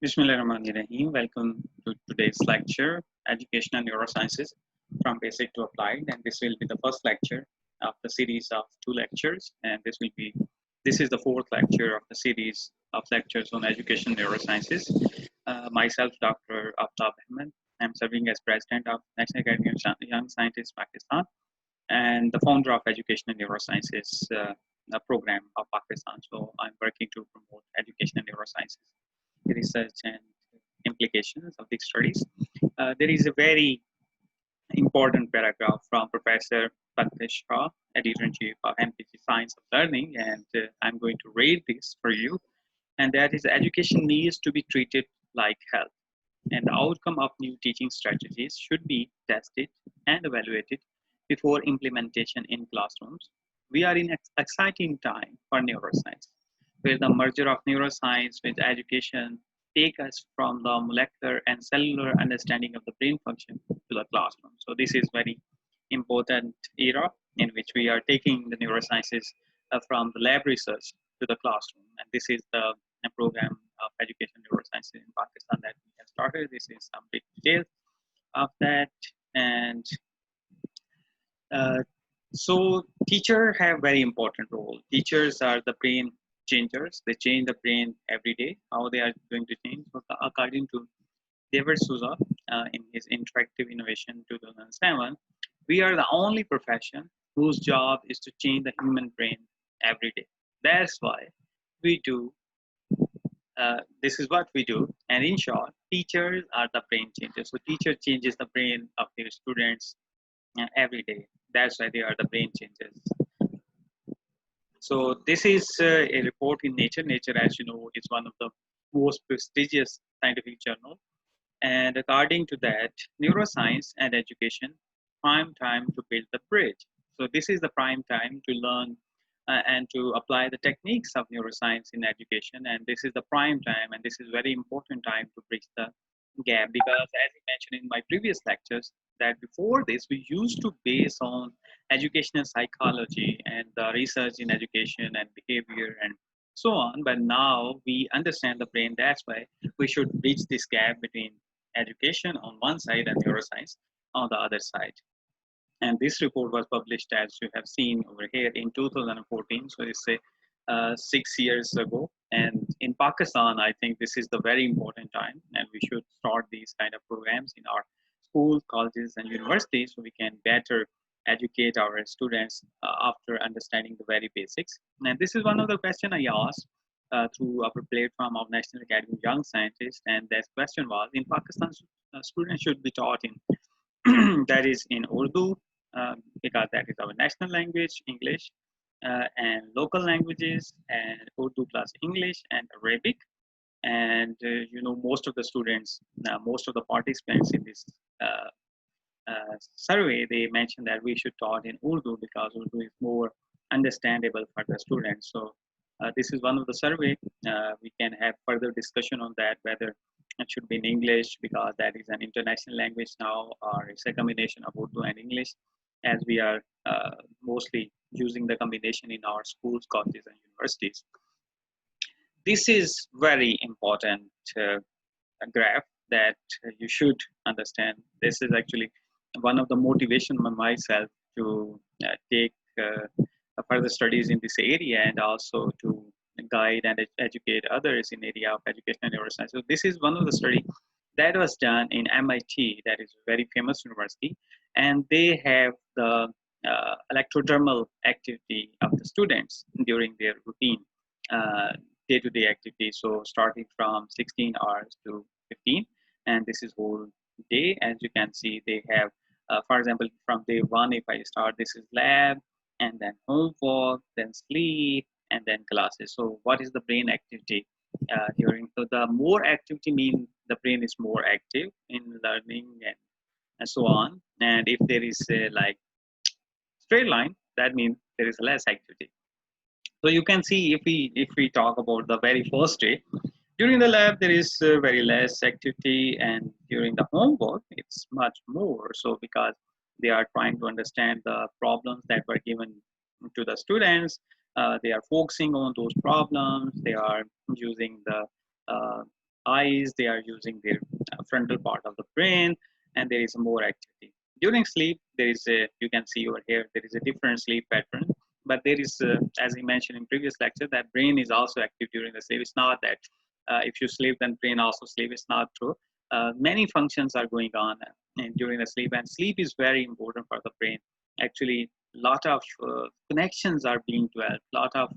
Bismillahirrahmanirrahim. Welcome to today's lecture, Educational Neurosciences from Basic to Applied. And this will be the first lecture of the series of two lectures. And this is the fourth lecture of the series of lectures on Educational Neurosciences. Myself, Dr. Aftab Ahmad. I'm serving as President of National Academy of Young Scientists, Pakistan, and the founder of Educational Neurosciences program of Pakistan. So I'm working to promote educational neurosciences research and implications of these studies. There is a very important paragraph from Professor Patish Shah, Editor-in-Chief of MPG Science of Learning, and I'm going to read this for you. And that is, education needs to be treated like health, and the outcome of new teaching strategies should be tested and evaluated before implementation in classrooms. We are in an exciting time for neuroscience, where the merger of neuroscience with education take us from the molecular and cellular understanding of the brain function to the classroom. So this is very important era in which we are taking the neurosciences from the lab research to the classroom. And this is the program of education neurosciences in Pakistan that we have started. This is some big details of that. And uh, so teachers have very important role. Teachers are the brain changers. They change the brain every day. How they are going to change? So according to David Souza, in his Interactive Innovation 2007, we are the only profession whose job is to change the human brain every day. That's why we do. This is what we do. And in short, teachers are the brain changers. So teacher changes the brain of their students every day. That's why they are the brain changers. So this is a report in Nature. Nature, as you know, is one of the most prestigious scientific journal. And according to that, neuroscience and education, prime time to build the bridge. So this is the prime time to learn and to apply the techniques of neuroscience in education. And this is the prime time, and this is very important time to bridge the gap, because as I mentioned in my previous lectures, that before this we used to base on educational psychology and the research in education and behavior and so on, but now we understand the brain. That's why we should bridge this gap between education on one side and neuroscience on the other side. And this report was published, as you have seen over here, in 2014. So it's 6 years ago. And in Pakistan, I think this is the very important time, and we should start these kind of programs in our schools, colleges, and universities, so we can better educate our students after understanding the very basics. And this is one of the questions I asked through our platform of National Academy of Young Scientists. And that question was, in Pakistan, students should be taught in that is in Urdu, because that is our national language, English, and local languages, and Urdu plus English and Arabic. And most of the students, most of the participants in this survey, they mentioned that we should taught in Urdu because Urdu is more understandable for the students. So this is one of the survey. We can have further discussion on that, whether it should be in English because that is an international language now, or it's a combination of Urdu and English, as we are mostly using the combination in our schools, colleges, and universities. This is very important graph that you should understand. This is actually one of the motivation for myself to take further studies in this area, and also to guide and educate others in area of educational neuroscience. So this is one of the study that was done in MIT, that is a very famous university, and they have the electrodermal activity of the students during their routine day-to-day activity. So starting from 16 hours to 15, and this is whole day. As you can see, they have, for example, from day one, if I start, this is lab, and then homework, then sleep, and then classes. So what is the brain activity during? So the more activity means the brain is more active in learning and so on. And if there is a like straight line, that means there is less activity. So you can see, if we talk about the very first day, during the lab there is very less activity, and during the homework it's much more. So because they are trying to understand the problems that were given to the students, they are focusing on those problems. They are using the eyes, they are using their frontal part of the brain, and there is more activity. During sleep, there is a, you can see over here, there is a different sleep pattern, but there is, as I mentioned in previous lecture, that brain is also active during the sleep. It's not that if you sleep, then brain also sleep. It's not true. Many functions are going on during the sleep, and sleep is very important for the brain. Actually, lot of connections are being developed, lot of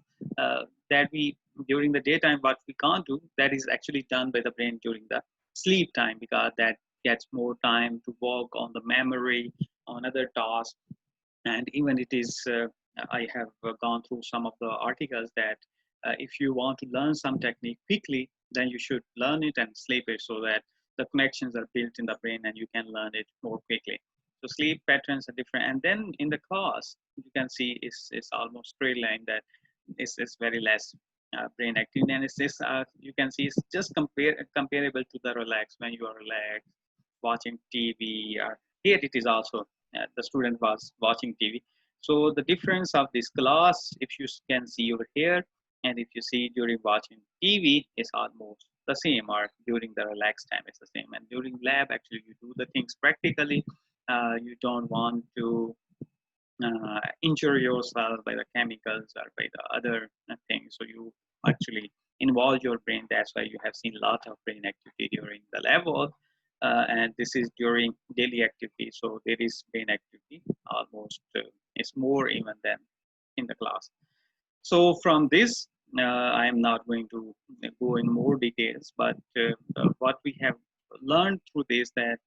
that we during the daytime what we can't do, that is actually done by the brain during the sleep time, because that gets more time to work on the memory, on other tasks. And even it is I have gone through some of the articles that if you want to learn some technique quickly, then you should learn it and sleep it, so that the connections are built in the brain and you can learn it more quickly. So sleep patterns are different. And then in the class, you can see it's almost straight line, that it's very less brain activity. And it's this, you can see it's just comparable to the relax, when you are relaxed, watching TV. Or here it is also, the student was watching TV. So the difference of this class, if you can see over here, and if you see during watching TV, is almost the same, or during the relaxed time, it's the same. And during lab, actually, you do the things practically. You don't want to injure yourself by the chemicals or by the other things. So you actually involve your brain. That's why you have seen a lot of brain activity during the lab work. And this is during daily activity. So there is brain activity almost, it's more even than in the class. So from this, I am not going to go in more details, but what we have learned through this, that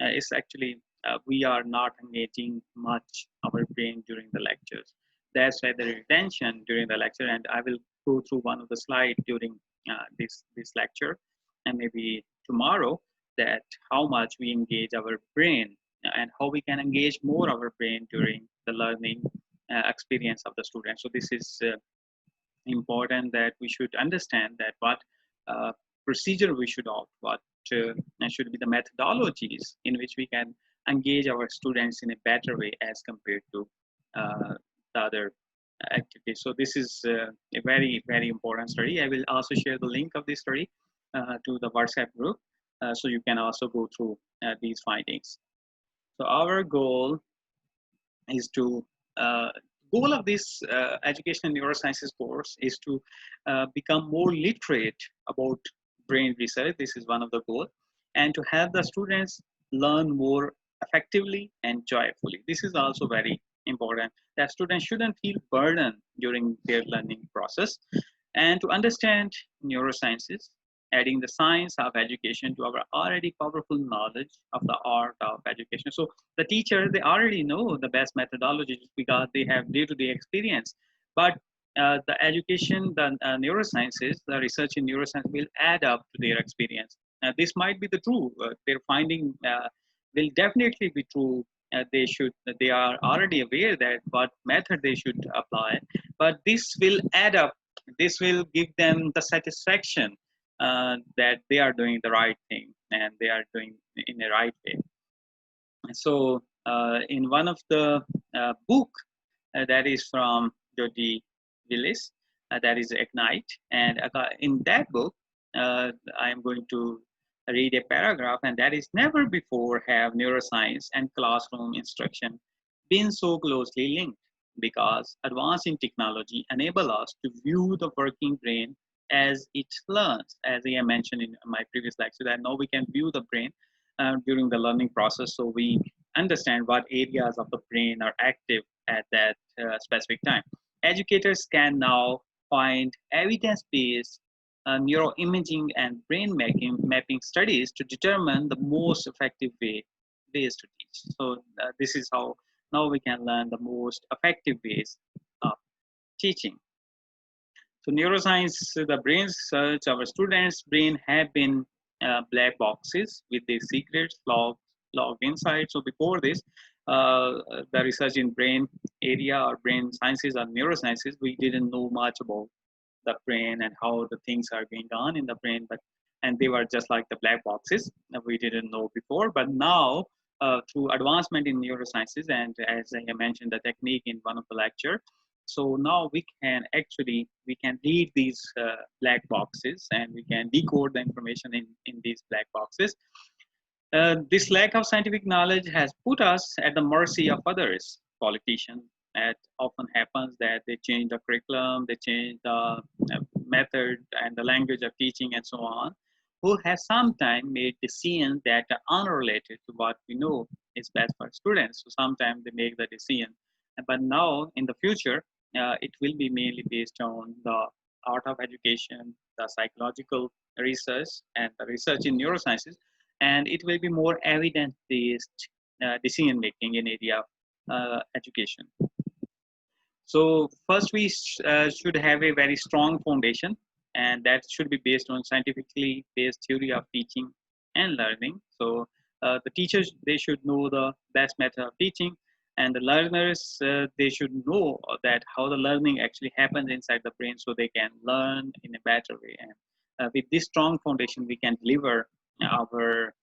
is actually we are not engaging much our brain during the lectures. That's why the retention during the lecture, and I will go through one of the slides during this lecture, and maybe tomorrow, that how much we engage our brain and how we can engage more our brain during the learning experience of the student. So this is important, that we should understand that what procedure we should opt, what should be the methodologies in which we can engage our students in a better way as compared to the other activities. So this is a very, very important study. I will also share the link of this study to the WhatsApp group, so you can also go through these findings. So our goal is to goal of this educational neurosciences course is to become more literate about brain research. This is one of the goals, and to have the students learn more effectively and joyfully. This is also very important, that students shouldn't feel burdened during their learning process, and to understand neurosciences, adding the science of education to our already powerful knowledge of the art of education. So the teacher, they already know the best methodologies because they have day-to-day experience. But the education, the neurosciences, the research in neuroscience will add up to their experience. This might be the true. Their finding will definitely be true. They are already aware that what method they should apply, but this will add up. This will give them the satisfaction that they are doing the right thing and they are doing in the right way. So in one of the book that is from Jody Willis, that is Ignite, and in that book, I am going to read a paragraph, and that is, never before have neuroscience and classroom instruction been so closely linked, because advancing technology enable us to view the working brain as it learns. As I mentioned in my previous lecture, that now we can view the brain during the learning process, so we understand what areas of the brain are active at that specific time. Educators can now find evidence-based neuroimaging and brain mapping studies to determine the most effective ways to teach. So this is how now we can learn the most effective ways of teaching. So neuroscience, the brain research, our students' brain have been black boxes with the secrets logged inside. So before this, the research in brain area or brain sciences or neurosciences, we didn't know much about the brain and how the things are going on in the brain, and they were just like the black boxes that we didn't know before. But now, through advancement in neurosciences, and as I mentioned the technique in one of the lecture, So now we can read these black boxes, and we can decode the information in these black boxes. This lack of scientific knowledge has put us at the mercy of others, politicians. It often happens that they change the curriculum, they change the method and the language of teaching and so on, who has sometimes made decisions that are unrelated to what we know is best for students. So sometimes they make the decision. But now in the future, it will be mainly based on the art of education, the psychological research, and the research in neurosciences, and it will be more evidence-based decision making in area of education. So first, we should have a very strong foundation, and that should be based on scientifically based theory of teaching and learning. So the teachers, they should know the best method of teaching, and the learners, they should know that how the learning actually happens inside the brain, so they can learn in a better way. And with this strong foundation, we can deliver our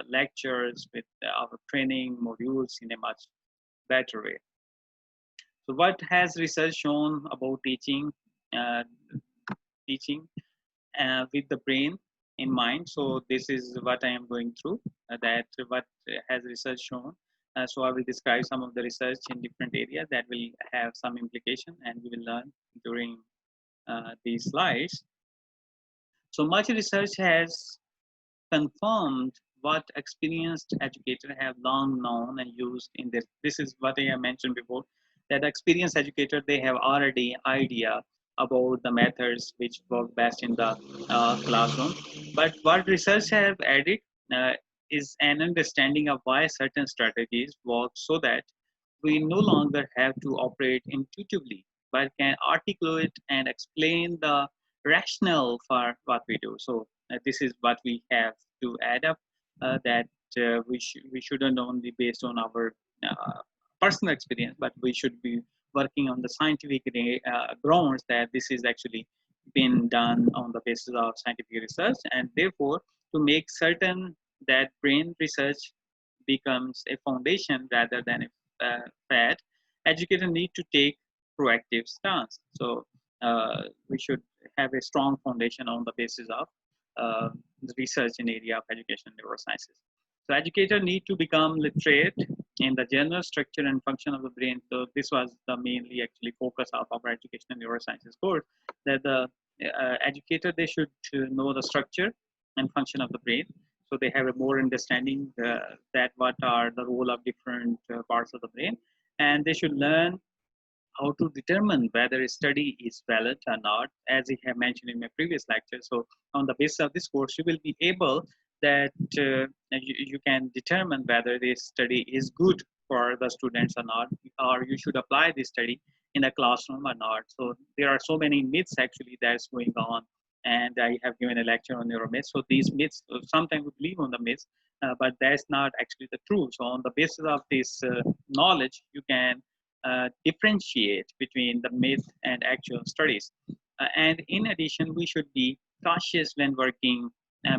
lectures with our training modules in a much better way. So what has research shown about uh, teaching with the brain in mind? So this is what I am going through, that what has research shown. So I will describe some of the research in different areas that will have some implication, and we will learn during these slides. So much research has confirmed what experienced educators have long known and used in this. This is what I have mentioned before, that experienced educators, they have already idea about the methods which work best in the classroom. But what research have added uh, is an understanding of why certain strategies work, so that we no longer have to operate intuitively, but can articulate and explain the rationale for what we do. So this is what we have to add up, that we shouldn't only based on our personal experience, but we should be working on the scientific grounds that this is actually been done on the basis of scientific research, and therefore to make certain that brain research becomes a foundation rather than a fad, educators need to take proactive stance. So we should have a strong foundation on the basis of the research in area of education and neurosciences. So educators need to become literate in the general structure and function of the brain. So this was the mainly actually focus of our education and neurosciences course, that the educator, they should know the structure and function of the brain, so they have a more understanding that what are the role of different parts of the brain, and they should learn how to determine whether a study is valid or not, as I have mentioned in my previous lecture. So on the basis of this course, you will be able that you can determine whether this study is good for the students or not, or you should apply this study in a classroom or not. So there are so many myths actually that's going on, and I have given a lecture on neuromyths. So these myths, sometimes we believe on the myths, but that's not actually the truth. So on the basis of this knowledge, you can differentiate between the myth and actual studies. And in addition, we should be cautious when working,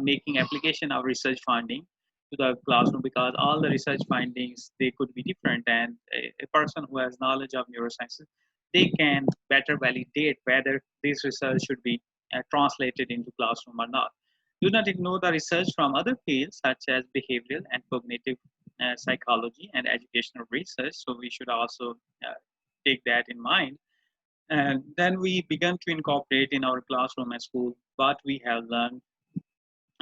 making application of research finding to the classroom, because all the research findings, they could be different, and a person who has knowledge of neurosciences, they can better validate whether this research should be translated into classroom or not. Do not ignore the research from other fields such as behavioral and cognitive psychology and educational research. So we should also take that in mind. And then we began to incorporate in our classroom and school what we have learned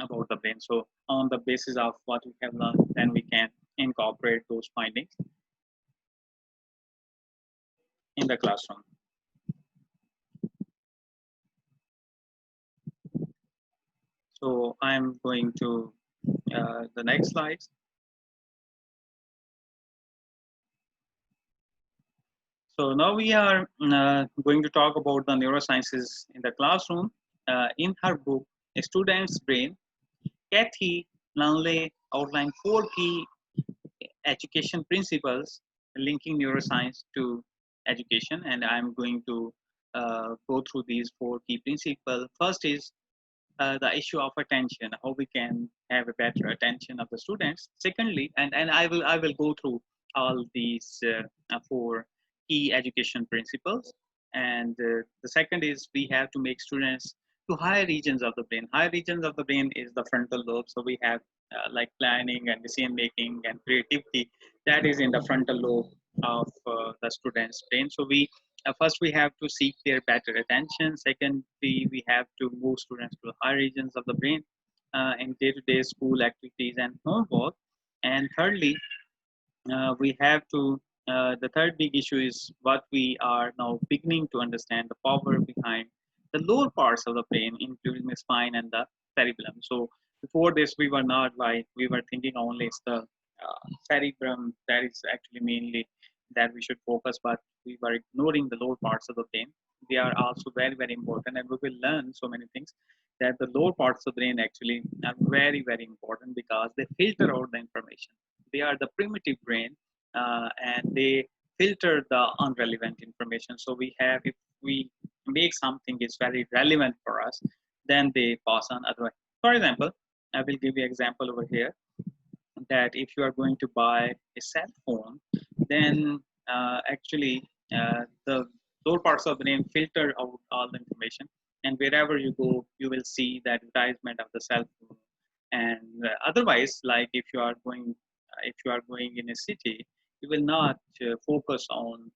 about the brain. So on the basis of what we have learned, then we can incorporate those findings in the classroom. So I'm going to the next slide. So now we are going to talk about the neurosciences in the classroom. In her book, A Student's Brain, Kathy Lanley outlined 4 key education principles linking neuroscience to education, and I'm going to go through these 4 key principles. First is the issue of attention, how we can have a better attention of the students. Secondly, and I will go through all these 4 key education principles. And the second is we have to make students to higher regions of the brain. Higher regions of the brain is the frontal lobe. So we have like planning and decision making and creativity, that is in the frontal lobe of the student's brain. So we first we have to seek their better attention. Secondly, we have to move students to higher regions of the brain in day-to-day school activities and homework. And thirdly, we have to the third big issue is what we are now beginning to understand, the power behind the lower parts of the brain, including the spine and the cerebellum. So before this, we were not like, we were thinking only it's the cerebellum that is actually mainly that we should focus, but we were ignoring the lower parts of the brain. They are also very, very important, and we will learn so many things that the lower parts of the brain actually are very, very important because they filter out the information. They are the primitive brain, and they filter the unrelevant information. So we have, if we make something is very relevant for us, then they pass on otherwise. For example, I will give you an example over here that if you are going to buy a cell phone, then actually the lower parts of the brain filter out all the information, and wherever you go, you will see the advertisement of the cell phone. And otherwise, like if you are going in a city, you will not focus on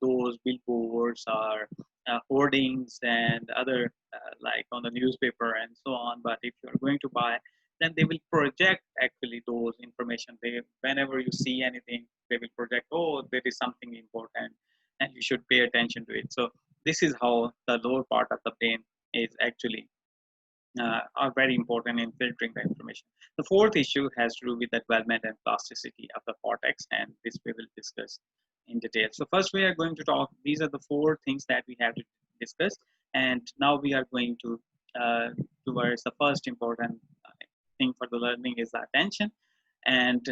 those billboards or hoardings and other like on the newspaper and so on. But if you are going to buy, then they will project actually those information. They, whenever you see anything, they will project, oh, there is something important and you should pay attention to it. So this is how the lower part of the brain is actually are very important in filtering the information. The fourth issue has to do with the development and plasticity of the cortex, and this we will discuss in detail. So first we are going to talk, these are the four things that we have to discuss, and now we are going to towards the first important thing for the learning is the attention. And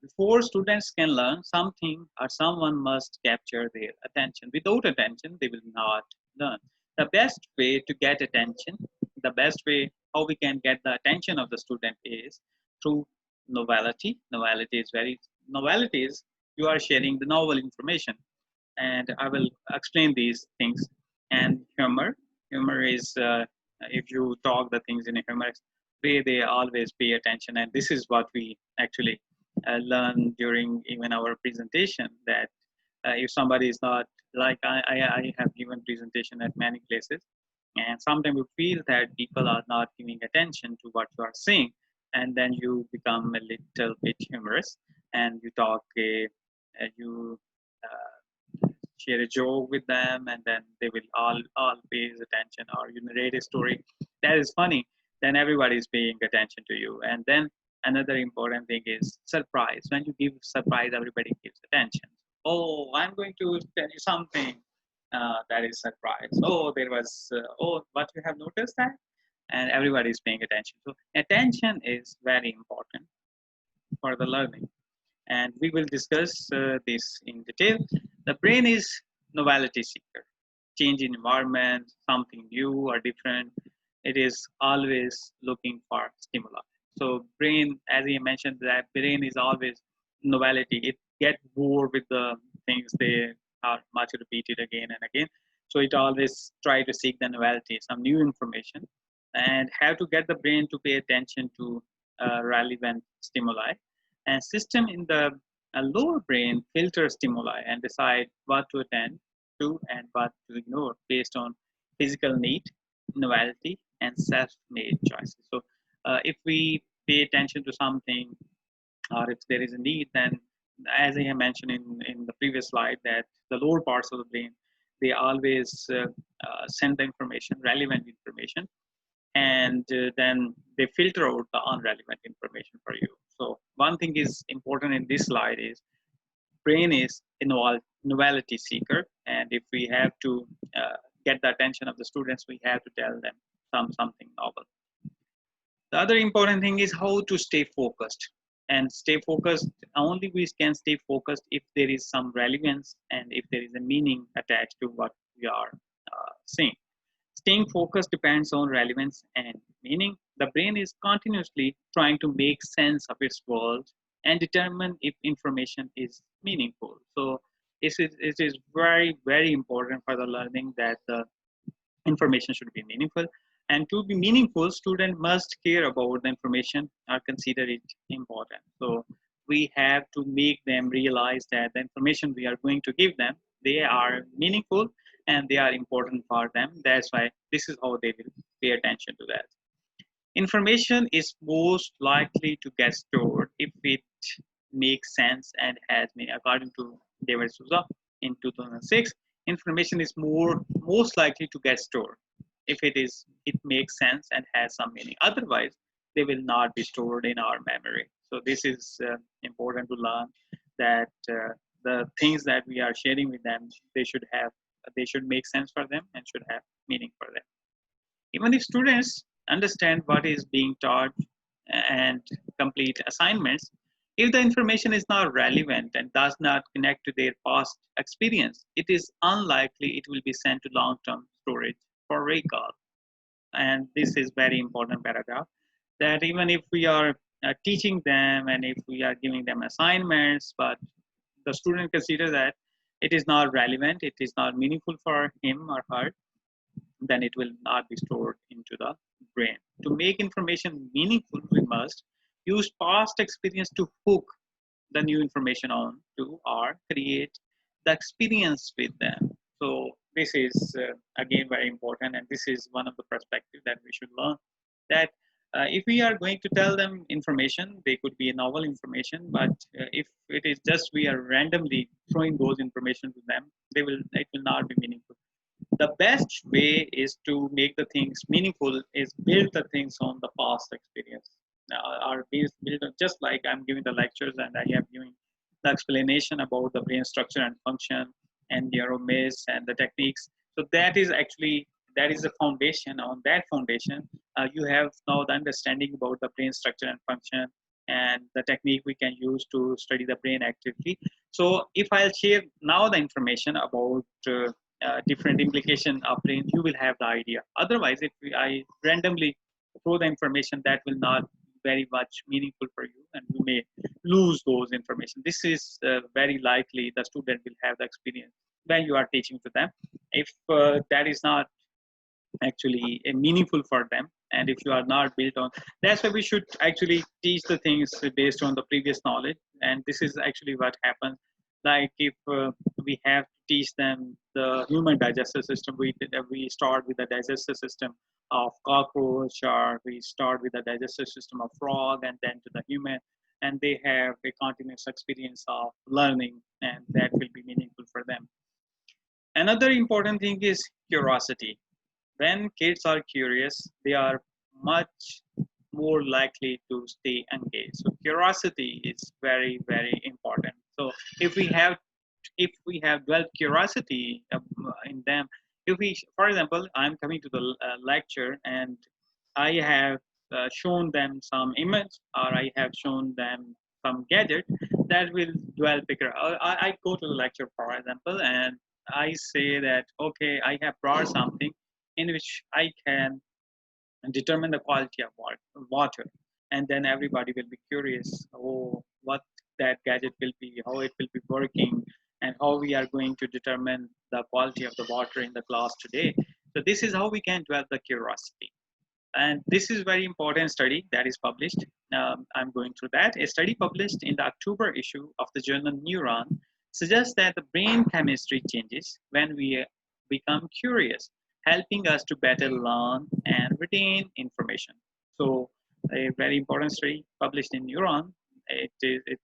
before students can learn, something or someone must capture their attention. Without attention, they will not learn. The best way to get attention, the best way how we can get the attention of the student is through novelty. Novelty is you are sharing the novel information, and I will explain these things. And humor is if you talk the things in a humorous way, they always pay attention. And this is what we actually learn during even our presentation, that if somebody is not like I have given presentation at many places, and sometimes you feel that people are not giving attention to what you are saying, and then you become a little bit humorous and you talk you share a joke with them, and then they will all pay attention, or you narrate a story that is funny, then everybody is paying attention to you. And then another important thing is surprise. When you give surprise, everybody gives attention. Oh, I'm going to tell you something that is surprise. Oh, there was oh, what, you have noticed that? And everybody is paying attention. So attention is very important for the learning, and we will discuss this in detail. The brain is novelty seeker. Change in environment, something new or different, it is always looking for stimuli. So brain, as I mentioned, that brain is always novelty. It get bored with the things they are much repeated again and again. So it always try to seek the novelty, some new information, and have to get the brain to pay attention to relevant stimuli. And system in the lower brain filter stimuli and decide what to attend to and what to ignore based on physical need, novelty, and self-made choices. So if we pay attention to something, or if there is a need, then as I have mentioned in the previous slide, that the lower parts of the brain, they always send the information, relevant information, and then they filter out the unrelevant information for you. So one thing is important in this slide is brain is a novelty seeker, and if we have to get the attention of the students, we have to tell them something novel. The other important thing is how to stay focused. And stay focused, only we can stay focused if there is some relevance and if there is a meaning attached to what we are saying. Staying focused depends on relevance and meaning. The brain is continuously trying to make sense of its world and determine if information is meaningful. So It is very, very important for the learning that the information should be meaningful. And to be meaningful, student must care about the information or consider it important. So we have to make them realize that the information we are going to give them, they are meaningful and they are important for them. That's why this is how they will pay attention to that. Information is most likely to get stored if it makes sense and has meaning. According to David Souza in 2006, information is most likely to get stored if it makes sense and has some meaning. Otherwise, they will not be stored in our memory. So this is important to learn that the things that we are sharing with them, they should make sense for them and should have meaning for them. Even if students understand what is being taught and complete assignments, if the information is not relevant and does not connect to their past experience, it is unlikely it will be sent to long-term storage for recall. And this is very important paragraph, that even if we are teaching them and if we are giving them assignments, but the student consider that it is not relevant, it is not meaningful for him or her, then it will not be stored into the brain. To make information meaningful, we must use past experience to hook the new information on to or create the experience with them. So this is again very important, and this is one of the perspectives that we should learn, that if we are going to tell them information, they could be a novel information, but if it is just we are randomly throwing those information to them, it will not be meaningful. The best way is to make the things meaningful is build the things on the past experience, or build just like I'm giving the lectures and I am giving the explanation about the brain structure and function and neuromyths and the techniques. So that is the foundation. On that foundation, you have now the understanding about the brain structure and function and the technique we can use to study the brain activity. So if I'll share now the information about different implication of brain, you will have the idea. Otherwise, if I randomly throw the information, that will not very much meaningful for you, and you may lose those information. This is very likely the student will have the experience when you are teaching to them. If that is not actually meaningful for them, and if you are not built on, that's why we should actually teach the things based on the previous knowledge. And this is actually what happens. Like if we have to teach them the human digestive system, we start with the digestive system of cockroach, or we start with the digestive system of frog, and then to the human, and they have a continuous experience of learning, and that will be meaningful for them. Another important thing is curiosity. When kids are curious, they are much more likely to stay engaged. So curiosity is very, very important. So if we have developed curiosity in them, if we, for example, I'm coming to the lecture and I have shown them some image, or I have shown them some gadget that will develop I go to the lecture, for example, and I say that, okay, I have brought something in which I can determine the quality of water. And then everybody will be curious, oh, what that gadget will be, how it will be working, and how we are going to determine the quality of the water in the class today. So this is how we can develop the curiosity. And this is very important study that is published. I'm going through that. A study published in the October issue of the journal Neuron suggests that the brain chemistry changes when we become curious, helping us to better learn and retain information. So a very important study published in Neuron, it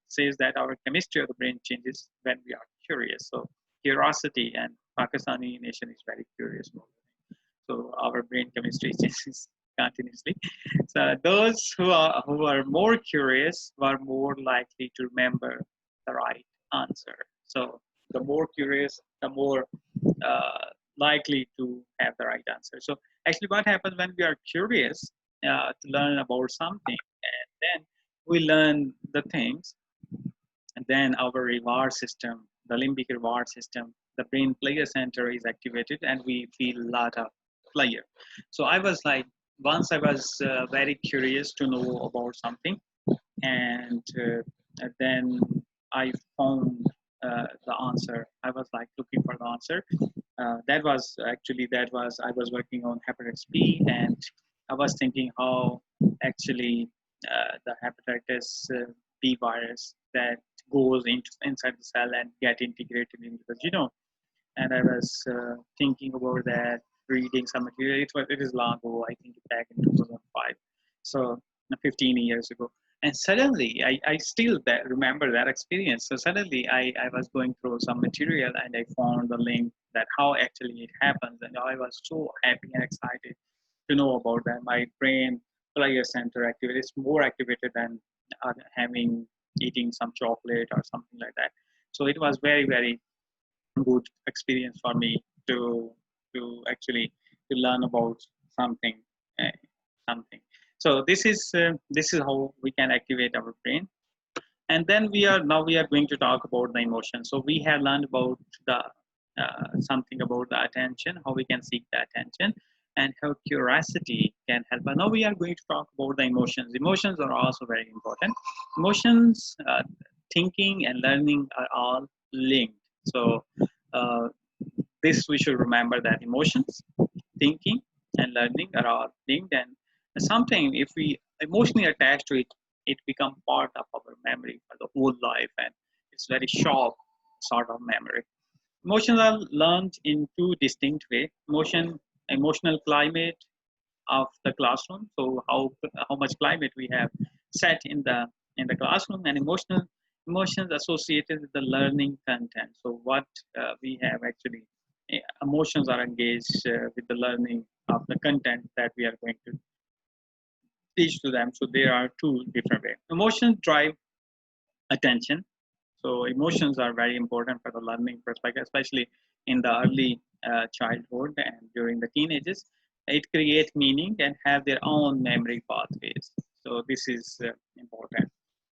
says that our chemistry of the brain changes when we are curious. So curiosity, and Pakistani nation is very curious. So our brain chemistry changes continuously. So those who are more curious are more likely to remember the right answer. So the more curious, the more likely to have the right answer. So actually, what happens when we are curious to learn about something, and then we learn the things, and then our reward system, the limbic reward system, the brain pleasure center is activated, and we feel a lot of pleasure. So I was like, once I was very curious to know about something, and then I found the answer. I was like looking for the answer. I was working on hepatitis B, and I was thinking how actually the hepatitis B virus that goes inside the cell and get integrated into the genome. And I was thinking about that, reading some material. It is long ago, I think back in 2005, so 15 years ago. And suddenly, I still remember that experience. So suddenly, I was going through some material and I found the link that how actually it happens, and I was so happy and excited to know about that. My brain pleasure center activity is more activated than having eating some chocolate or something like that. So it was very good experience for me to actually to learn about something uh, something. So this is how we can activate our brain. And then we are going to talk about the emotion. So we have learned about the something about the attention, how we can seek the attention, and how curiosity can help. But now we are going to talk about the emotions. Emotions are also very important. Emotions, thinking and learning are all linked. So uh, this we should remember that emotions, thinking, and learning are all linked. And sometimes if we emotionally attach to it, it becomes part of our memory for the whole life, and it's very sharp sort of memory. Emotions are learned in two distinct ways. Emotional climate of the classroom. So how much climate we have set in the classroom, and emotions associated with the learning content. So what we have actually emotions are engaged with the learning of the content that we are going to teach to them. So there are two different ways. Emotions drive attention. So emotions are very important for the learning perspective, especially in the early childhood and during the teenagers. It creates meaning and have their own memory pathways. So this is important.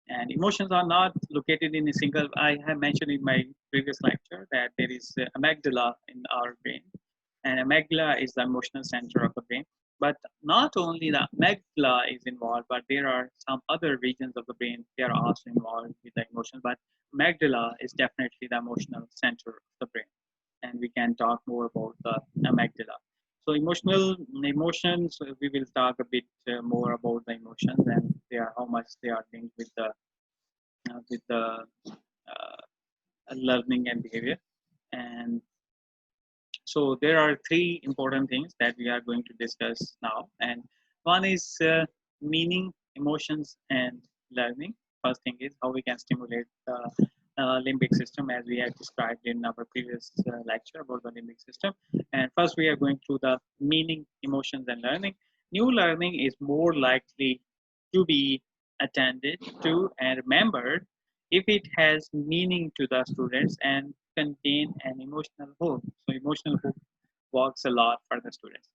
And emotions are not located in a single. I have mentioned in my previous lecture that there is amygdala in our brain, and amygdala is the emotional center of the brain. But not only the amygdala is involved, but there are some other regions of the brain they are also involved with the emotions. But amygdala is definitely the emotional center of the brain, and we can talk more about the amygdala. So emotions, we will talk a bit more about the emotions and they are how much they are linked with the learning and behavior. And so there are three important things that we are going to discuss now. And one is meaning, emotions, and learning. First thing is how we can stimulate the limbic system, as we had described in our previous lecture about the limbic system. And first we are going through the meaning, emotions, and learning. New learning is more likely to be attended to and remembered if it has meaning to the students and contain an emotional hook. So emotional hook works a lot for the students.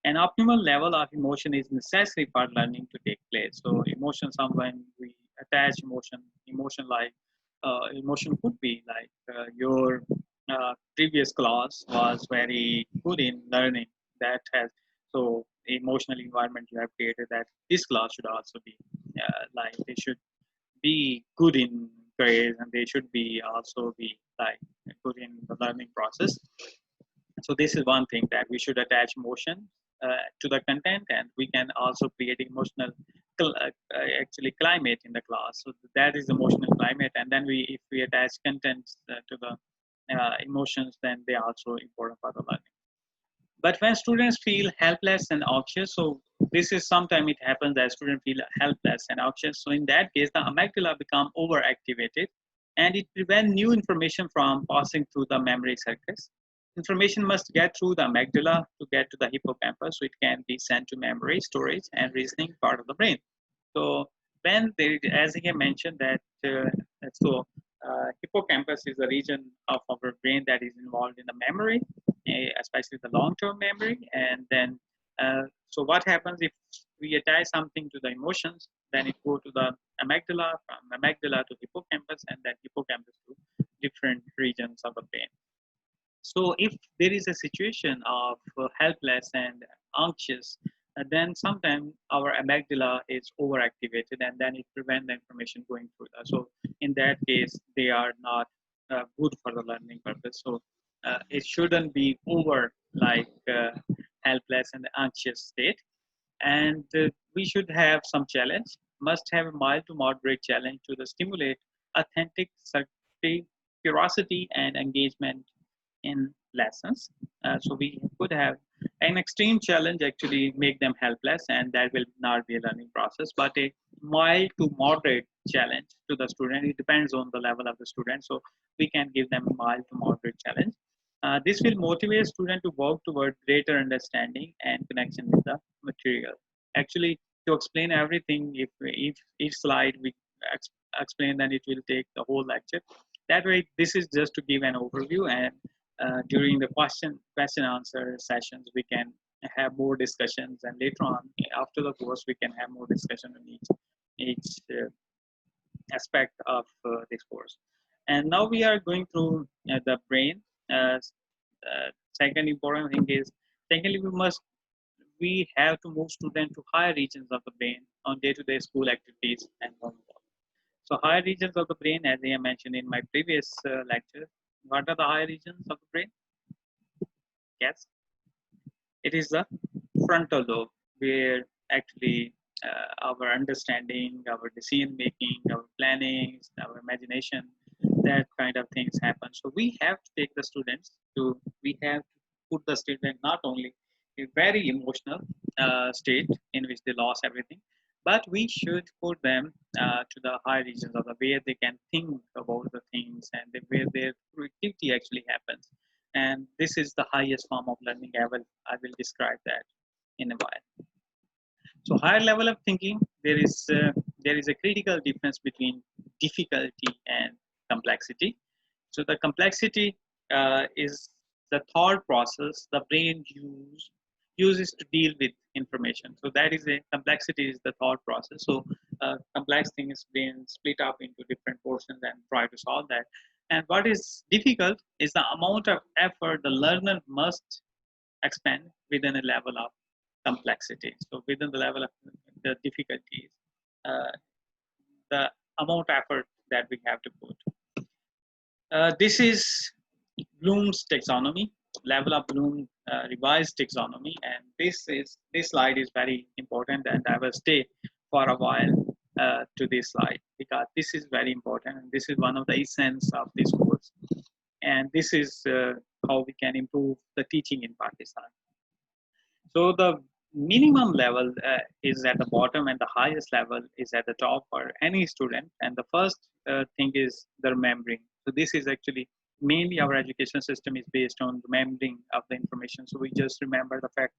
An optimal level of emotion is necessary for learning to take place. So emotion, someone we attach emotion like emotion could be like your previous class was very good in learning. That has so emotional environment you have created that this class should also be like they should be good in grades and they should be also be like good in the learning process. So this is one thing that we should attach emotion to the content, and we can also create emotional actually climate in the class. So that is emotional climate, and then we if we attach contents to the emotions, then they are also important for the learning. But when students feel helpless and anxious, so this is sometimes it happens that students feel helpless and anxious. So in that case, the amygdala become overactivated and it prevents new information from passing through the memory circuits. Information must get through the amygdala to get to the hippocampus, so it can be sent to memory, storage, and reasoning part of the brain. So when there, as I mentioned that, hippocampus is the region of our brain that is involved in the memory, especially the long-term memory. And then, so what happens if we attach something to the emotions? Then it go to the amygdala, from amygdala to hippocampus, and then hippocampus to different regions of the brain. So if there is a situation of helpless and anxious, then sometimes our amygdala is overactivated and then it prevents the information going through that. So in that case, they are not good for the learning purpose. So it shouldn't be over like helpless and anxious state. And we should have some challenge, must have a mild to moderate challenge to the stimulate authentic curiosity and engagement in lessons. So we could have an extreme challenge actually make them helpless, and that will not be a learning process, but a mild to moderate challenge to the student. It depends on the level of the student. So we can give them a mild to moderate challenge. This will motivate student to work toward greater understanding and connection with the material. Actually, to explain everything, if each slide we explain, then it will take the whole lecture. That way, this is just to give an overview, and during the question answer sessions, we can have more discussions, and later on after the course, we can have more discussion on each aspect of this course. And now we are going through the brain. Second important thing is, technically we have to move students to higher regions of the brain on day-to-day school activities and homework. So higher regions of the brain, as I mentioned in my previous lecture, what are the higher regions of the brain? Yes, it is the frontal lobe, where actually our understanding, our decision making, our planning, our imagination, that kind of things happen. So we have to take the students to, we have to put the student not only a very emotional state in which they lost everything, but we should put them to the high regions of the where they can think about the things, and where their creativity actually happens. And this is the highest form of learning. I will describe that in a while. So higher level of thinking, there is a critical difference between difficulty and complexity. So the complexity is the thought process the brain uses to deal with information. So that is a complexity is the thought process. So complex thing is being split up into different portions and try to solve that. And what is difficult is the amount of effort the learner must expend within a level of complexity. So within the level of the difficulties, uh, the amount of effort that we have to put. This is Bloom's taxonomy, level of Bloom revised taxonomy, and this slide is very important, and I will stay for a while to this slide because this is very important, and this is one of the essence of this course, and this is how we can improve the teaching in Pakistan. So the minimum level is at the bottom, and the highest level is at the top for any student. And the first thing is the remembering. So this is actually mainly our education system is based on remembering of the information. So we just remember the fact.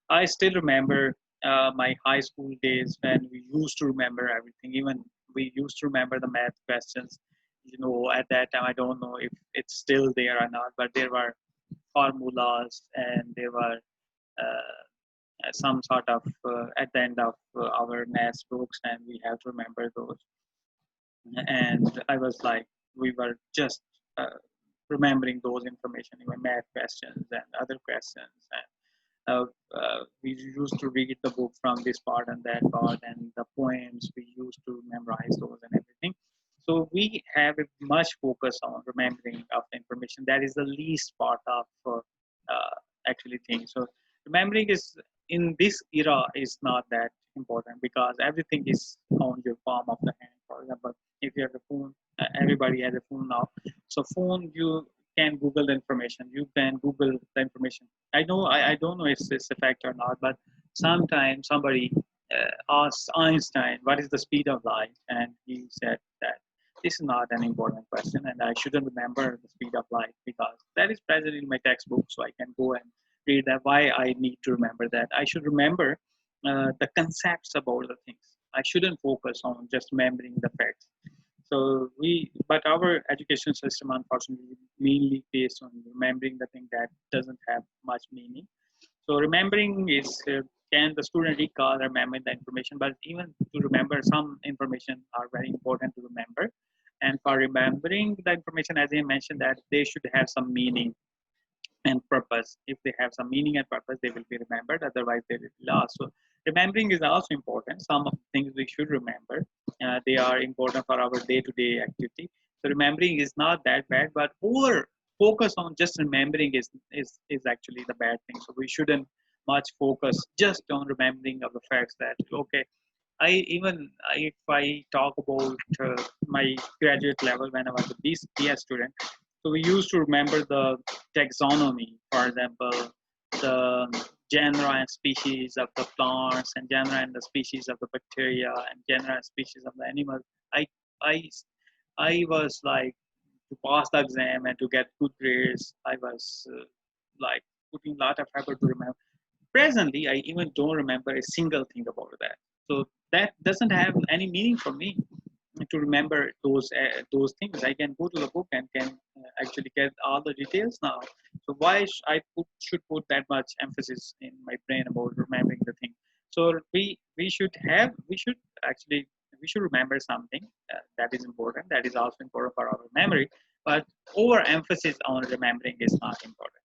I still remember my high school days when we used to remember everything. Even we used to remember the math questions. You know, at that time, I don't know if it's still there or not, but there were formulas, and there were some sort of at the end of our math books, and we have to remember those. And I was like, we were just remembering those information, even math questions and other questions. And we used to read the book from this part and that part, and the poems we used to memorize those and everything. So we have a much focus on remembering of the information. That is the least part of actually thing. So remembering is in this era is not that important because everything is on your palm of the hand. For example, if you have a phone, everybody has a phone now. So phone, you can Google the information. You can Google the information. I don't know if it's a fact or not, but sometimes somebody asked Einstein, what is the speed of light? And he said that this is not an important question, and I shouldn't remember the speed of light because that is present in my textbook, so I can go and read that. Why I need to remember that? I should remember the concepts about the things. I shouldn't focus on just remembering the facts. So but our education system, unfortunately, mainly based on remembering the thing that doesn't have much meaning. So remembering is, can the student recall, remember the information, but even to remember some information are very important to remember. And for remembering the information, as I mentioned, that they should have some meaning and purpose. If they have some meaning and purpose, they will be remembered. Otherwise, they will be lost. So remembering is also important. Some of the things we should remember. They are important for our day-to-day activity. So remembering is not that bad, but over focus on just remembering is actually the bad thing. So we shouldn't much focus just on remembering of the facts that okay. If I talk about my graduate level when I was a BS student, so we used to remember the taxonomy, for example, the genera and species of the plants, and genera and the species of the bacteria, and genera and species of the animals. I I I was like to pass the exam and to get good grades. I was like putting a lot of effort to remember. Presently, I even don't remember a single thing about that. So that doesn't have any meaning for me to remember those things. I can go to the book and can actually get all the details now. So why should put that much emphasis in my brain about remembering the thing? So we should actually we should remember something that is important. That is also important for our memory. But overemphasis on remembering is not important.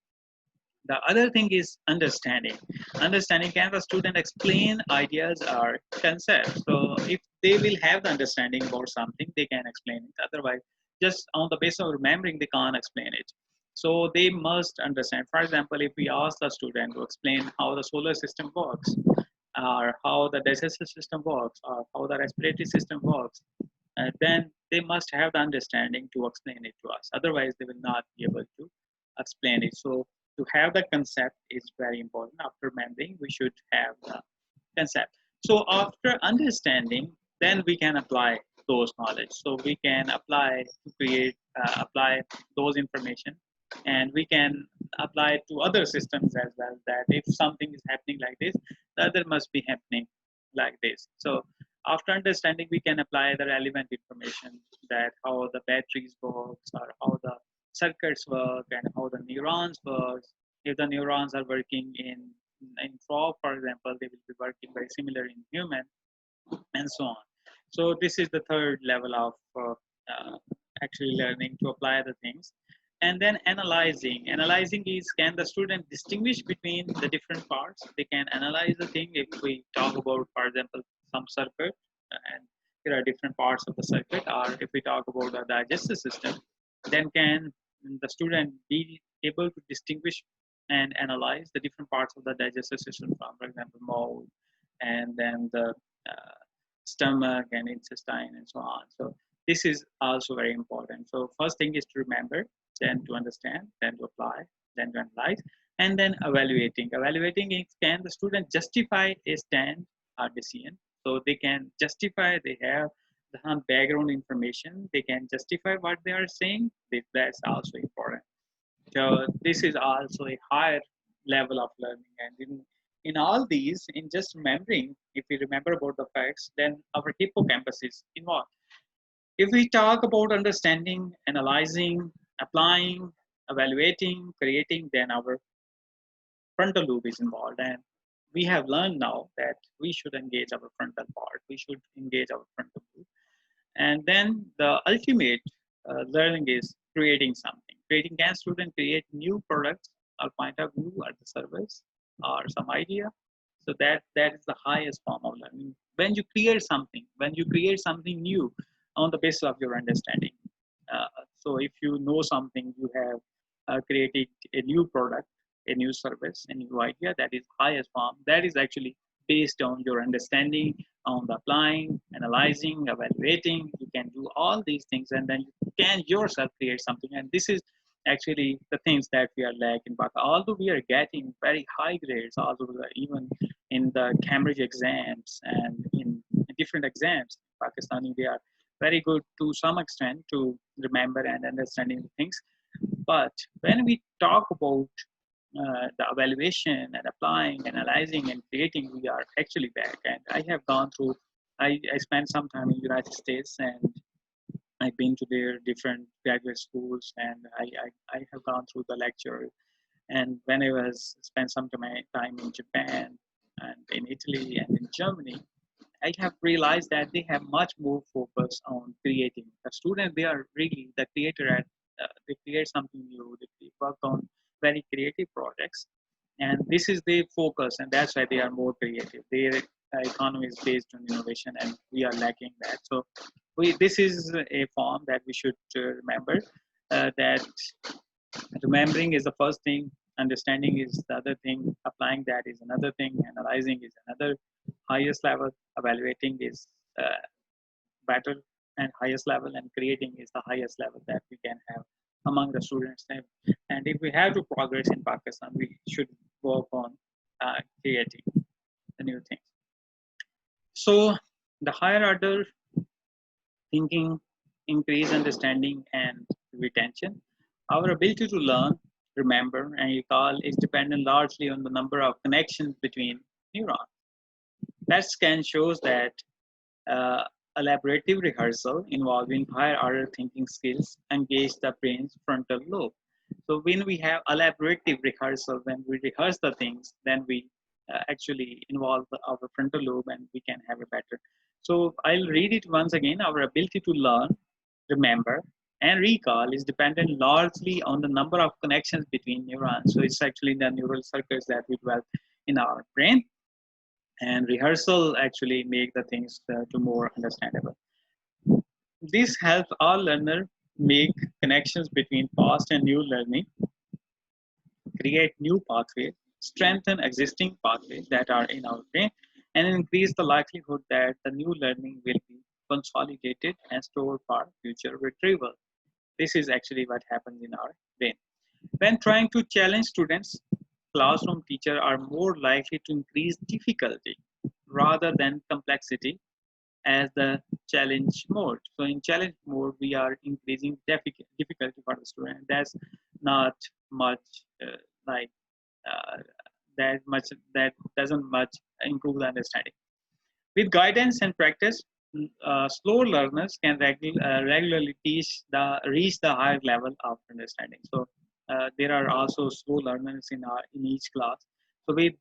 The other thing is understanding. Understanding, can the student explain ideas or concepts? So if they will have the understanding about something, they can explain it. Otherwise, just on the basis of remembering, they can't explain it. So they must understand. For example, if we ask the student to explain how the solar system works, or how the digestive system works, or how the respiratory system works, then they must have the understanding to explain it to us. Otherwise, they will not be able to explain it. So to have the concept is very important. After remembering, we should have the concept. So after understanding, then we can apply those knowledge. So we can apply those information, and we can apply it to other systems as well. That if something is happening like this, the other must be happening like this. So after understanding, we can apply the relevant information, that how the batteries works, or how the circuits work, and how the neurons work. If the neurons are working in frog, for example, they will be working very similar in human, and so on. So this is the third level of actually learning to apply the things. And then analyzing. Analyzing is, can the student distinguish between the different parts? They can analyze the thing. If we talk about, for example, some circuit, and there are different parts of the circuit, or if we talk about the digestive system, then can the student be able to distinguish and analyze the different parts of the digestive system, from, for example, mouth, and then the stomach and intestine, and so on. So this is also very important. So first thing is to remember, then to understand, then to apply, then to analyze, and then evaluating. Evaluating is, can the student justify a stand or decision? So they can justify, they have the background information, they can justify what they are saying. That's also important. So this is also a higher level of learning. And in all these, in just remembering, if we remember about the facts, then our hippocampus is involved. If we talk about understanding, analyzing, applying, evaluating, creating, then our frontal lobe is involved. And we have learned now that we should engage our frontal part. We should engage our frontal lobe. And then the ultimate learning is creating something. Creating, can student create new products or point of view or the service or some idea? So that is the highest form of learning. When you create something new on the basis of your understanding. So if you know something, you have created a new product, a new service, a new idea, that is highest form. That is actually based on your understanding, on the applying, analyzing, evaluating. You can do all these things, and then you can yourself create something. And this is actually the things that we are lacking. But although we are getting very high grades, although even in the Cambridge exams and in different exams, Pakistani, they are very good to some extent to remember and understanding things. But when we talk about the evaluation and applying, analyzing, and creating, we are actually back. And I have gone through, I spent some time in the United States, and I've been to their different graduate schools, and I have gone through the lecture. And when I was spent some time in Japan and in Italy and in Germany, I have realized that they have much more focus on creating. The students, they are really the creator at, they create something new, they work on very creative projects. And this is their focus, and that's why they are more creative. Their economy is based on innovation, and we are lacking that. So This is a form that we should remember, that remembering is the first thing, understanding is the other thing, applying that is another thing, analyzing is another highest level, evaluating is better and highest level, and creating is the highest level that we can have among the students. And if we have to progress in Pakistan, we should work on creating the new things. So the higher order thinking, increase understanding and retention. Our ability to learn, remember, and recall is dependent largely on the number of connections between neurons. PET scan shows that uh, elaborative rehearsal involving higher order thinking skills engage the brain's frontal lobe. So when we have elaborative rehearsal, when we rehearse the things, then we actually involve our frontal lobe and we can have a better. So I'll read it once again. Our ability to learn, remember, and recall is dependent largely on the number of connections between neurons. So it's actually the neural circuits that we develop in our brain, and rehearsal actually make the things to more understandable. This helps all learner make connections between past and new learning, create new pathways, strengthen existing pathways that are in our brain, and increase the likelihood that the new learning will be consolidated and stored for future retrieval. This is actually what happens in our brain. When trying to challenge students, classroom teachers are more likely to increase difficulty rather than complexity as the challenge mode. So in challenge mode, we are increasing difficulty for the student. That's not much like uh, that much, that doesn't much improve the understanding. With guidance and practice, slow learners can regularly reach the higher level of understanding. So there are also slow learners in each class. So with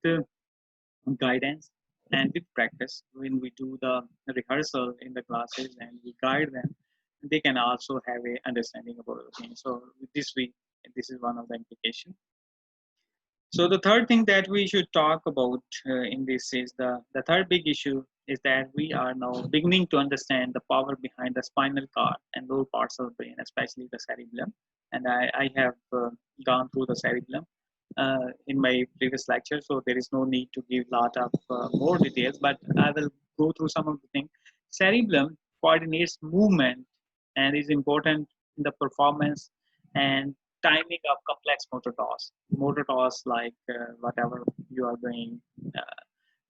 guidance and with practice, when we do the rehearsal in the classes and we guide them, they can also have a understanding about the thing. So with this is one of the implications. So the third thing that we should talk about in this is the third big issue is that we are now beginning to understand the power behind the spinal cord and lower parts of the brain, especially the cerebellum. And I have gone through the cerebellum in my previous lecture, so there is no need to give a lot of more details, but I will go through some of the things. Cerebellum coordinates movement and is important in the performance and timing of complex motor tasks. Motor tasks like whatever you are doing, uh,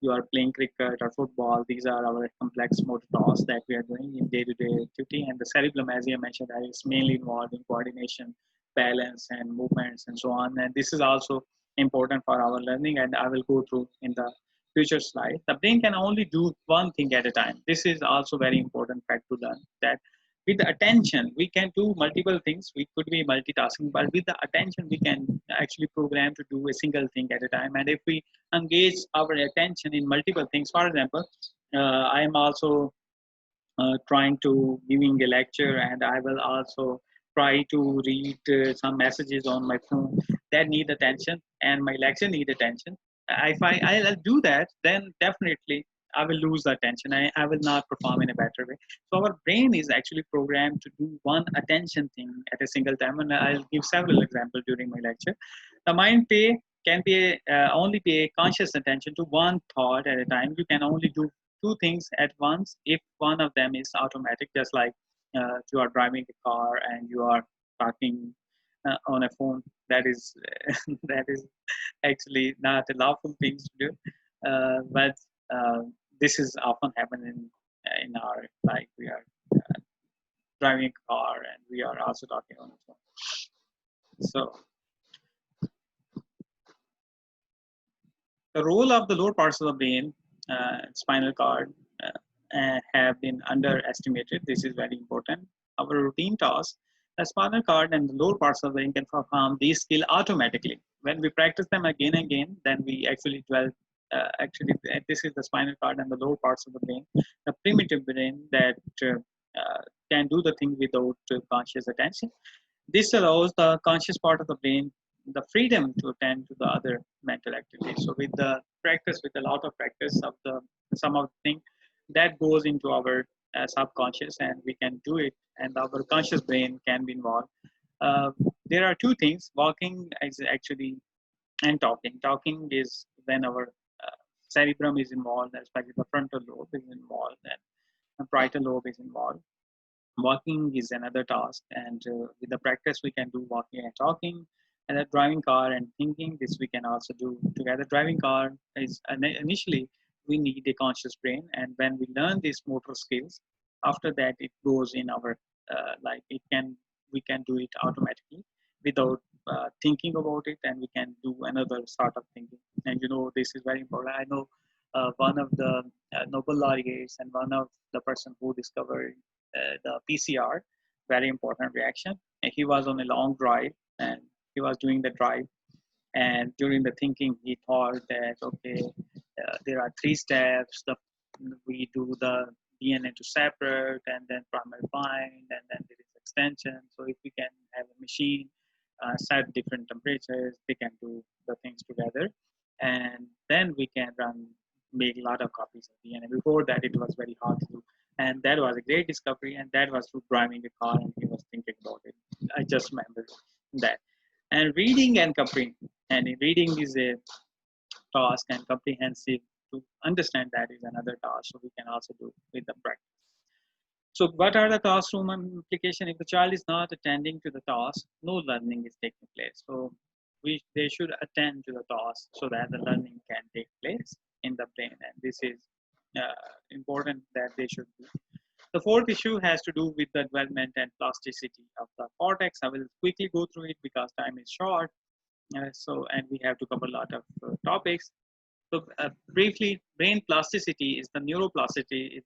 you are playing cricket or football. These are our complex motor tasks that we are doing in day-to-day activity. And the cerebellum, as I mentioned, is mainly involved in coordination, balance, and movements, and so on. And this is also important for our learning. And I will go through in the future slide. The brain can only do one thing at a time. This is also very important fact to learn, that with the attention we can do multiple things. We could be multitasking, but with the attention we can actually program to do a single thing at a time. And if we engage our attention in multiple things, for example, I am also trying to giving a lecture, and I will also try to read some messages on my phone that need attention, and my lecture need attention. If I'll do that, then definitely I will lose the attention. I will not perform in a better way. So our brain is actually programmed to do one attention thing at a single time, and I'll give several examples during my lecture. The mind can be only pay conscious attention to one thought at a time. You can only do two things at once if one of them is automatic, just like you are driving a car and you are talking on a phone. That is that is actually not a lawful thing to do, but uh, this is often happen in our life. We are driving a car and we are also talking on the phone. So the role of the lower parts of the brain, spinal cord, have been underestimated. This is very important. Our routine tasks, the spinal cord and the lower parts of the brain can perform these skills automatically. When we practice them again and again, then we actually develop. This is the spinal cord and the lower parts of the brain, the primitive brain that can do the thing without conscious attention. This allows the conscious part of the brain the freedom to attend to the other mental activities. So with the practice, with a lot of practice of the some of the thing that goes into our subconscious, and we can do it, and our conscious brain can be involved. Uh, there are two things: walking is actually and talking. Talking is when our cerebrum is involved, especially the frontal lobe is involved, and the parietal lobe is involved. Walking is another task, and with the practice, we can do walking and talking. And then driving car and thinking, this we can also do together. Driving car is initially we need a conscious brain, and when we learn these motor skills, after that it goes in our like it can we can do it automatically without thinking about it, and we can do another sort of thinking. And this is very important. I know one of the Nobel laureates and one of the person who discovered the PCR, very important reaction. And he was on a long drive, and he was doing the drive. And during the thinking, he thought that okay, there are three steps. We do the DNA to separate, and then primary bind, and then there is extension. So if we can have a machine set different temperatures, they can do the things together, and then we can make a lot of copies of DNA. Before that, it was very hard to do, and that was a great discovery. And that was through driving a car, and he was thinking about it. I just remember that. And reading and comprehending. And reading is a task, and comprehensive to understand that is another task. So we can also do with the practice. So what are the classroom implication? If the child is not attending to the task, no learning is taking place. So they should attend to the task so that the learning can take place in the brain. And this is important that they should do. The fourth issue has to do with the development and plasticity of the cortex. I will quickly go through it because time is short. And we have to cover a lot of topics. So briefly, brain plasticity is the neuroplasticity.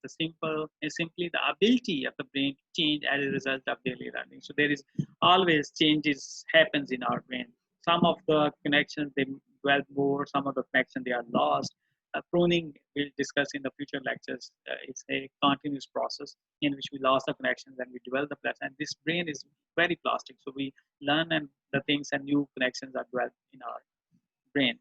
Is simply the ability of the brain to change as a result of daily learning. So there is always changes happens in our brain. Some of the connections they develop more. Some of the connections they are lost. Pruning we'll discuss in the future lectures. It's a continuous process in which we lost the connections and we develop the plastic. And this brain is very plastic. So we learn and the things and new connections are developed in our brain.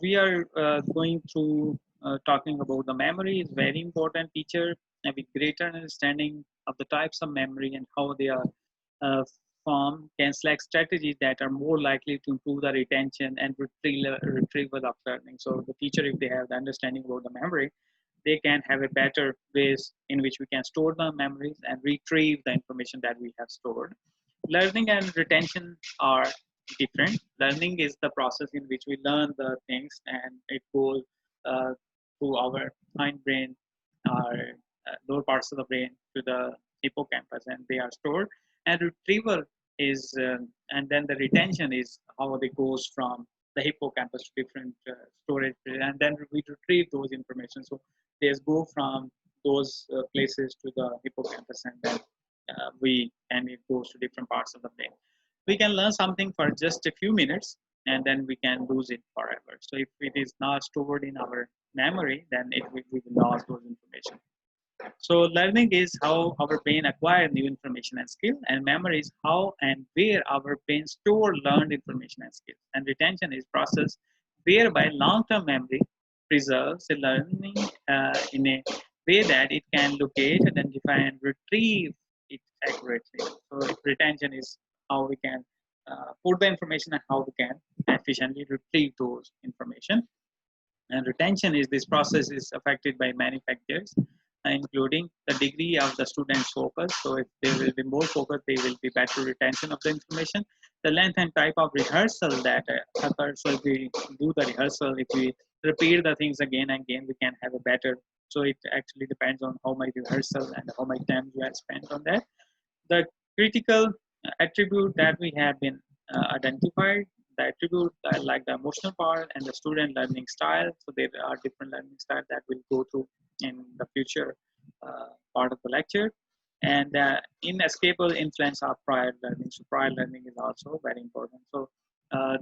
We are going through talking about the memory is very important feature, and with greater understanding of the types of memory and how they are formed, can select strategies that are more likely to improve the retention and retrieval of learning. So the teacher, if they have the understanding about the memory, they can have a better ways in which we can store the memories and retrieve the information that we have stored. Learning and retention are different. Learning is the process in which we learn the things, and it goes through our hindbrain, our lower parts of the brain to the hippocampus, and they are stored. And retrieval is, and then the retention is how it goes from the hippocampus to different storage, and then we retrieve those information. So they go from those places to the hippocampus, and then it goes to different parts of the brain. We can learn something for just a few minutes, and then we can lose it forever. So if it is not stored in our memory, then we will lose those information. So learning is how our brain acquires new information and skill, and memory is how and where our brain store learned information and skill. And retention is process whereby long-term memory preserves the learning in a way that it can locate, identify, and retrieve it accurately. So retention is how we can put the information and how we can efficiently retrieve those information. And retention is this process is affected by many factors, including the degree of the student's focus. So if they will be more focused, they will be better retention of the information. The length and type of rehearsal that occurs. So if we do the rehearsal, if we repeat the things again and again, we can have a better. So it actually depends on how much rehearsal and how much time you have spent on that. The critical attribute that we have been identified, the attribute like the emotional part and the student learning style. So there are different learning styles that we'll go through in the future part of the lecture. And inescapable influence of prior learning. So prior learning is also very important. So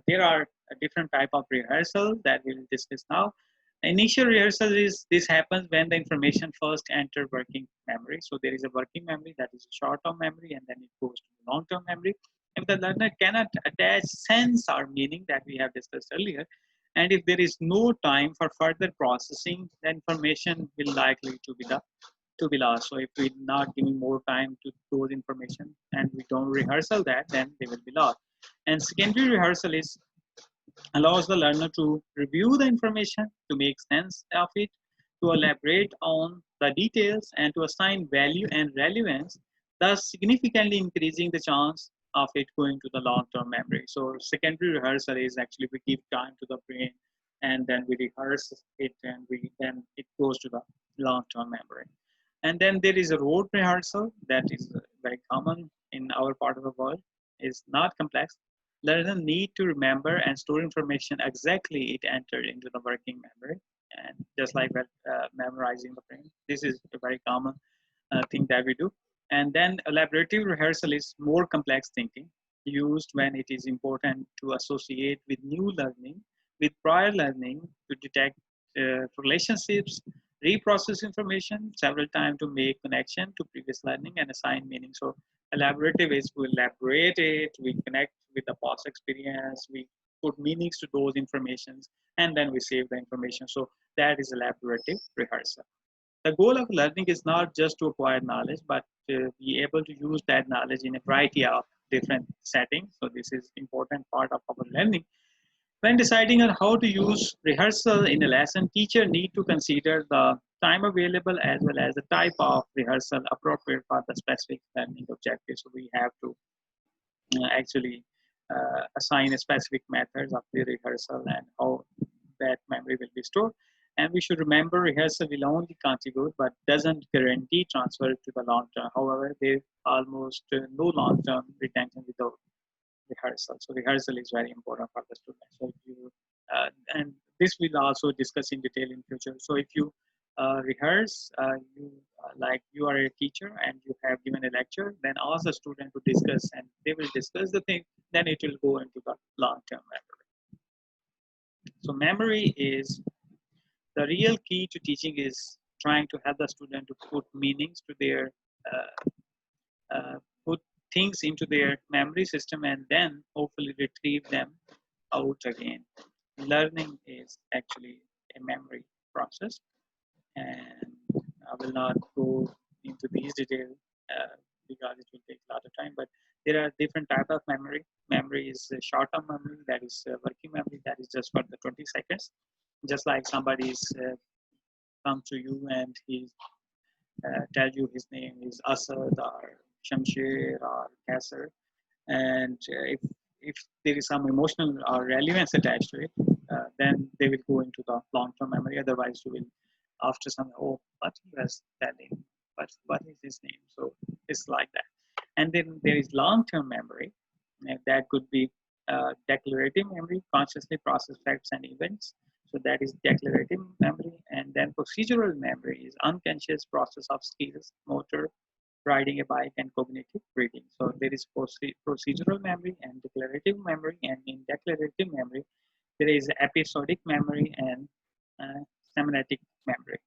there are a different type of rehearsal that we'll discuss now. Initial rehearsal is this happens when the information first enter working memory. So there is a working memory that is a short-term memory, and then it goes to the long-term memory. If the learner cannot attach sense or meaning that we have discussed earlier, and if there is no time for further processing, the information will likely to be the to be lost. So if we're not giving more time to those information and we don't rehearsal that, then they will be lost. And secondary rehearsal is allows the learner to review the information, to make sense of it, to elaborate on the details, and to assign value and relevance, thus significantly increasing the chance of it going to the long-term memory. So secondary rehearsal is actually we give time to the brain and then we rehearse it and then it goes to the long-term memory. And then there is a rote rehearsal that is very common in our part of the world. It's not complex. Learner need to remember and store information exactly it entered into the working memory. And just like memorizing the brain, this is a very common thing that we do. And then elaborative rehearsal is more complex thinking used when it is important to associate with new learning, with prior learning, to detect relationships, reprocess information several times to make connection to previous learning and assign meaning. So elaborative is we elaborate it, we connect with the past experience, we put meanings to those informations, and then we save the information. So that is elaborative rehearsal. The goal of learning is not just to acquire knowledge, but to be able to use that knowledge in a variety of different settings. So this is important part of our learning. When deciding on how to use rehearsal in a lesson, teacher need to consider the time available as well as the type of rehearsal appropriate for the specific learning objective. So we have to actually assign a specific methods of the rehearsal and how that memory will be stored. And we should remember rehearsal will only contribute but doesn't guarantee transfer to the long term. However, there almost no long term retention without rehearsal. So rehearsal is very important for the student. So if you and this we'll also discuss in detail in future. So if you rehearse, like you are a teacher and you have given a lecture, then ask the student to discuss and they will discuss the thing, then it will go into the long-term memory. So memory is the real key to teaching is trying to help the student to put meanings to their put things into their memory system and then hopefully retrieve them out again. Learning is actually a memory process, and I will not go into these details because it will take a lot of time. But there are different types of memory. Memory is short-term memory, that is working memory, that is just for the 20 seconds. Just like somebody's come to you and he tell you his name is Asad or Shamsher or Kasser, and if there is some emotional or relevance attached to it, then they will go into the long-term memory. Otherwise, you will after some what he was telling, what is his name? So it's like that. And then there is long-term memory, and that could be declarative memory, consciously process facts and events. So that is declarative memory. And then procedural memory is unconscious process of skills, motor, riding a bike, and cognitive reading. So there is procedural memory and declarative memory. And in declarative memory, there is episodic memory and semantic memory.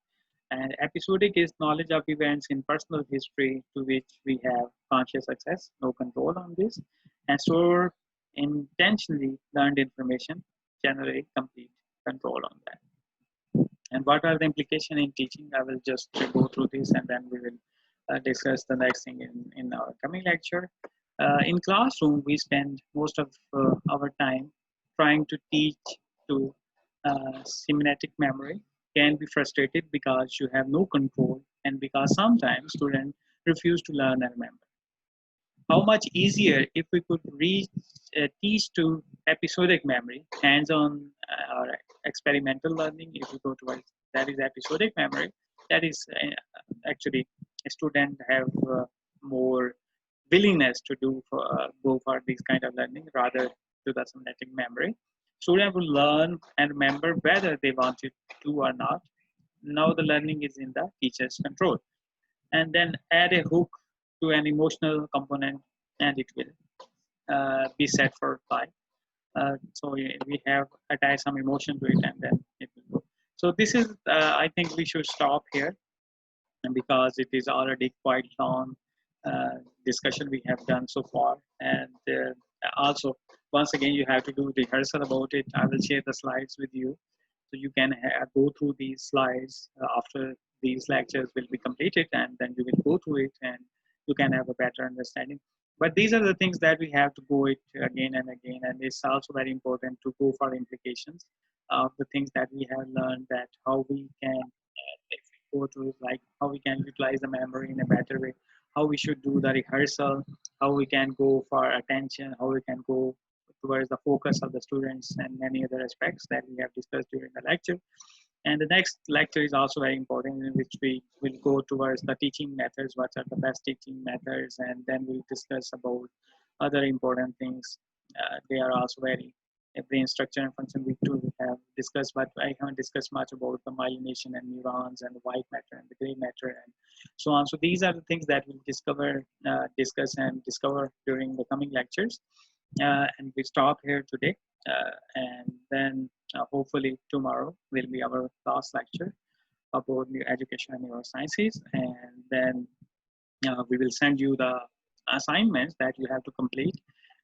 And episodic is knowledge of events in personal history to which we have conscious access, no control on this, and store intentionally learned information, generate complete control on that. And what are the implications in teaching? I will just go through this and then we will discuss the next thing in our coming lecture. In classroom, we spend most of our time trying to teach to semantic memory can be frustrated because you have no control and because sometimes students refuse to learn and remember. How much easier if we could teach to episodic memory, hands-on or experimental learning. If you go towards that is episodic memory, that is actually a student have more willingness to go for this kind of learning rather to the semantic memory. Students will learn and remember whether they want it to or not. Now the learning is in the teacher's control. And then add a hook to an emotional component and it will be set for life. So we have attached some emotion to it and then it will go. So this is, I think we should stop here and because it is already quite long discussion we have done so far. And also, once again, you have to do rehearsal about it. I will share the slides with you. So you can go through these slides after these lectures will be completed, and then you will go through it and you can have a better understanding. But these are the things that we have to go it again and again, and it's also very important to go for implications of the things that we have learned, that how we can, if we go to like how we can utilize the memory in a better way, how we should do the rehearsal, how we can go for attention, how we can go towards the focus of the students, and many other aspects that we have discussed during the lecture. And the next lecture is also very important, in which we will go towards the teaching methods, what are the best teaching methods, and then we'll discuss about other important things. They are also very brain structure and function. We too have discussed, but I haven't discussed much about the myelination and neurons and the white matter and the gray matter and so on. So these are the things that we'll discuss and discover during the coming lectures. And we stop here today, and then hopefully tomorrow will be our last lecture about new education and neurosciences, and then we will send you the assignments that you have to complete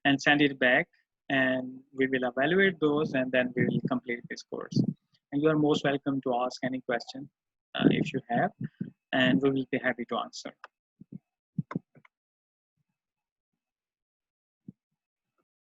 and send it back, and we will evaluate those, and then we will complete this course. And you are most welcome to ask any question if you have, and we will be happy to answer.